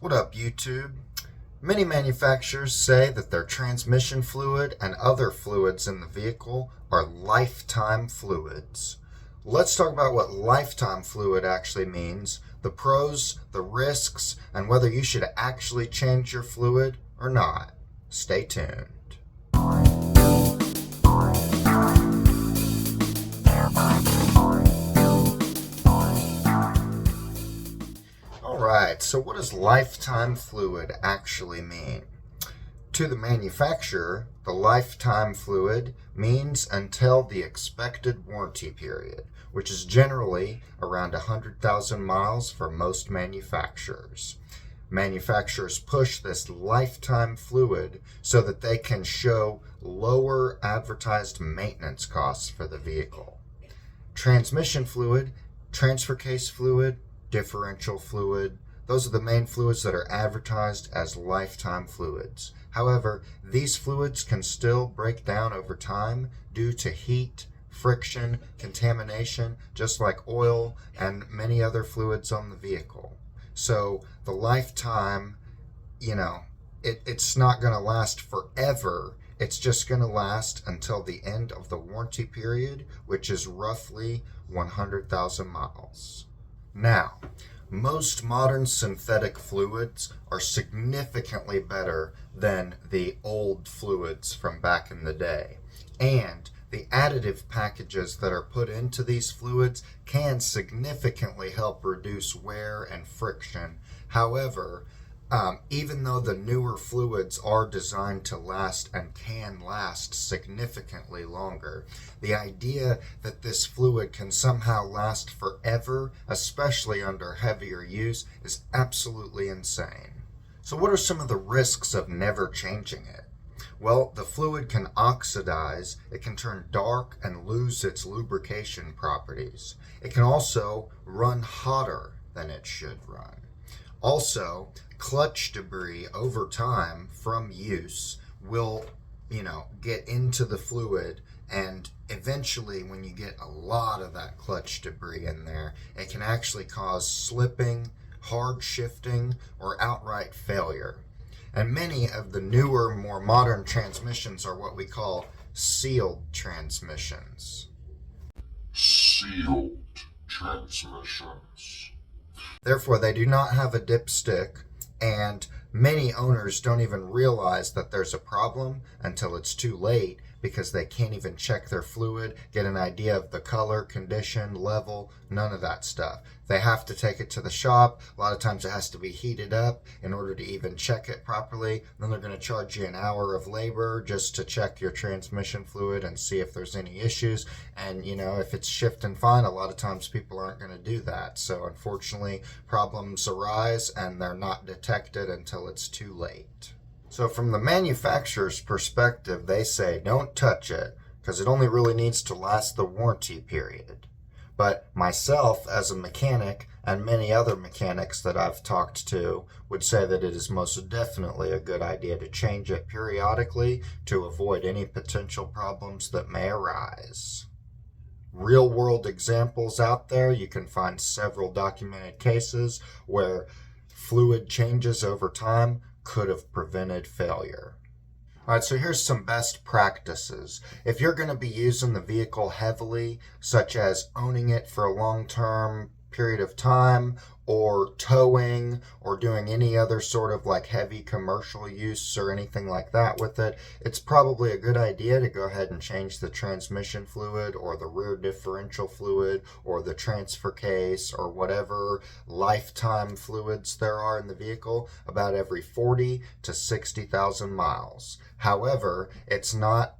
What up, YouTube? Many manufacturers say that their transmission fluid and other fluids in the vehicle are lifetime fluids. Let's talk about what lifetime fluid actually means, the pros, the risks, and whether you should actually change your fluid or not. Stay tuned. Alright, so what does lifetime fluid actually mean? To the manufacturer, the lifetime fluid means until the expected warranty period, which is generally around 100,000 miles for most manufacturers. Manufacturers push this lifetime fluid so that they can show lower advertised maintenance costs for the vehicle. Transmission fluid, transfer case fluid, differential fluid, those are the main fluids that are advertised as lifetime fluids. However, these fluids can still break down over time due to heat, friction, contamination, just like oil and many other fluids on the vehicle. So the lifetime, it's not going to last forever. It's just going to last until the end of the warranty period, which is roughly 100,000 miles. Now, most modern synthetic fluids are significantly better than the old fluids from back in the day. And the additive packages that are put into these fluids can significantly help reduce wear and friction. However, even though the newer fluids are designed to last and can last significantly longer, the idea that this fluid can somehow last forever, especially under heavier use, is absolutely insane. So what are some of the risks of never changing it? Well, the fluid can oxidize, it can turn dark and lose its lubrication properties. It can also run hotter than it should run. Also, clutch debris over time from use will, get into the fluid, and eventually when you get a lot of that clutch debris in there, it can actually cause slipping, hard shifting, or outright failure. And many of the newer, more modern transmissions are what we call sealed transmissions. Sealed transmissions. Therefore, they do not have a dipstick, and many owners don't even realize that there's a problem until it's too late, because they can't even check their fluid, get an idea of the color, condition, level, none of that stuff. They have to take it to the shop. A lot of times it has to be heated up in order to even check it properly. Then they're going to charge you an hour of labor just to check your transmission fluid and see if there's any issues. And, if it's shifting fine, a lot of times people aren't going to do that. So unfortunately, problems arise and they're not detected until it's too late. So from the manufacturer's perspective, they say don't touch it because it only really needs to last the warranty period. But myself as a mechanic and many other mechanics that I've talked to would say that it is most definitely a good idea to change it periodically to avoid any potential problems that may arise. Real world examples out there, you can find several documented cases where fluid changes over time could have prevented failure. Alright, so here's some best practices. If you're going to be using the vehicle heavily, such as owning it for a long-term period of time, or towing, or doing any other sort of heavy commercial use or anything like that with it, it's probably a good idea to go ahead and change the transmission fluid or the rear differential fluid or the transfer case or whatever lifetime fluids there are in the vehicle about every 40 to 60,000 miles. However, it's not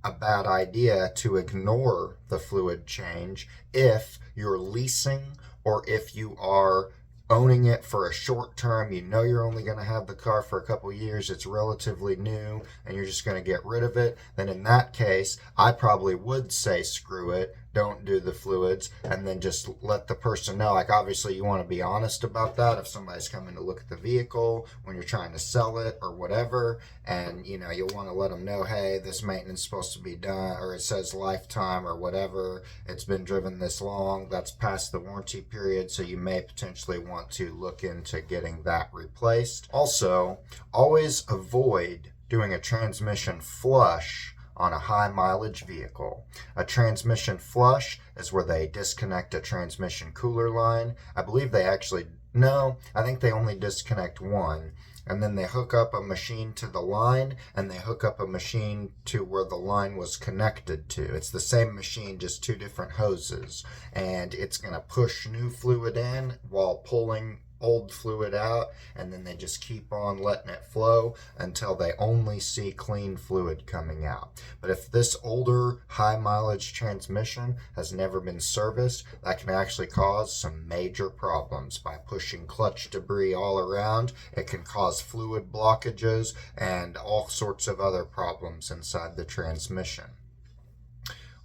a bad idea to ignore the fluid change if you're leasing or if you are owning it for a short term. You're only going to have the car for a couple years, it's relatively new, and you're just going to get rid of it. Then in that case, I probably would say screw it, don't do the fluids, and then just let the person know. Like, obviously you want to be honest about that if somebody's coming to look at the vehicle when you're trying to sell it or whatever, and you know, you'll want to let them know, hey, this maintenance is supposed to be done, or it says lifetime or whatever, it's been driven this long, that's past the warranty period, so you may potentially want to look into getting that replaced. Also, always avoid doing a transmission flush on a high mileage vehicle. A transmission flush is where they disconnect a transmission cooler line. I believe they actually, no, I think they only disconnect one. And then they hook up a machine to the line, and they hook up a machine to where the line was connected to. It's the same machine, just two different hoses. And it's going to push new fluid in while pulling old fluid out, and then they just keep on letting it flow until they only see clean fluid coming out. But if this older high mileage transmission has never been serviced, that can actually cause some major problems by pushing clutch debris all around. It can cause fluid blockages and all sorts of other problems inside the transmission.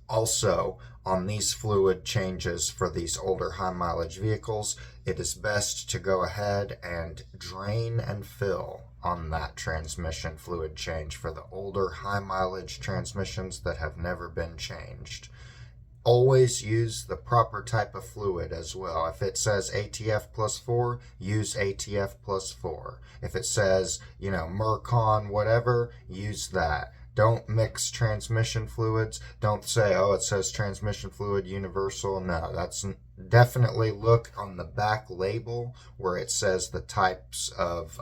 Also, on these fluid changes for these older high mileage vehicles, it is best to go ahead and drain and fill on that transmission fluid change for the older high mileage transmissions that have never been changed. Always use the proper type of fluid as well. If it says ATF plus 4, use ATF plus 4. If it says, you know, Mercon whatever, use that. Don't mix transmission fluids. Don't say, oh, it says transmission fluid universal. No, that's definitely look on the back label where it says the types of,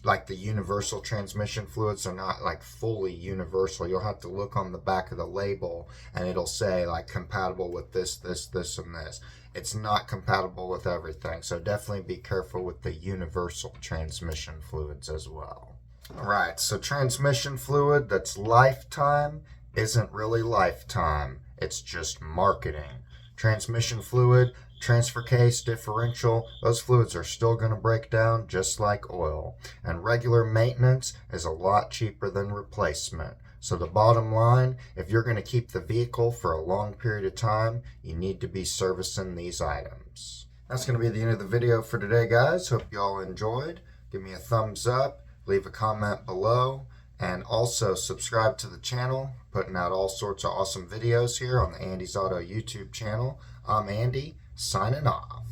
like the universal transmission fluids are not like fully universal. You'll have to look on the back of the label and it'll say like compatible with this, this, this, and this. It's not compatible with everything. So definitely be careful with the universal transmission fluids as well. Alright, so transmission fluid that's lifetime isn't really lifetime. It's just marketing. Transmission fluid, transfer case, differential, those fluids are still going to break down just like oil. And regular maintenance is a lot cheaper than replacement. So the bottom line, if you're going to keep the vehicle for a long period of time, you need to be servicing these items. That's going to be the end of the video for today, guys. Hope you all enjoyed. Give me a thumbs up. Leave a comment below, and also subscribe to the channel. Putting out all sorts of awesome videos here on the Andy's Auto YouTube channel. I'm Andy, signing off.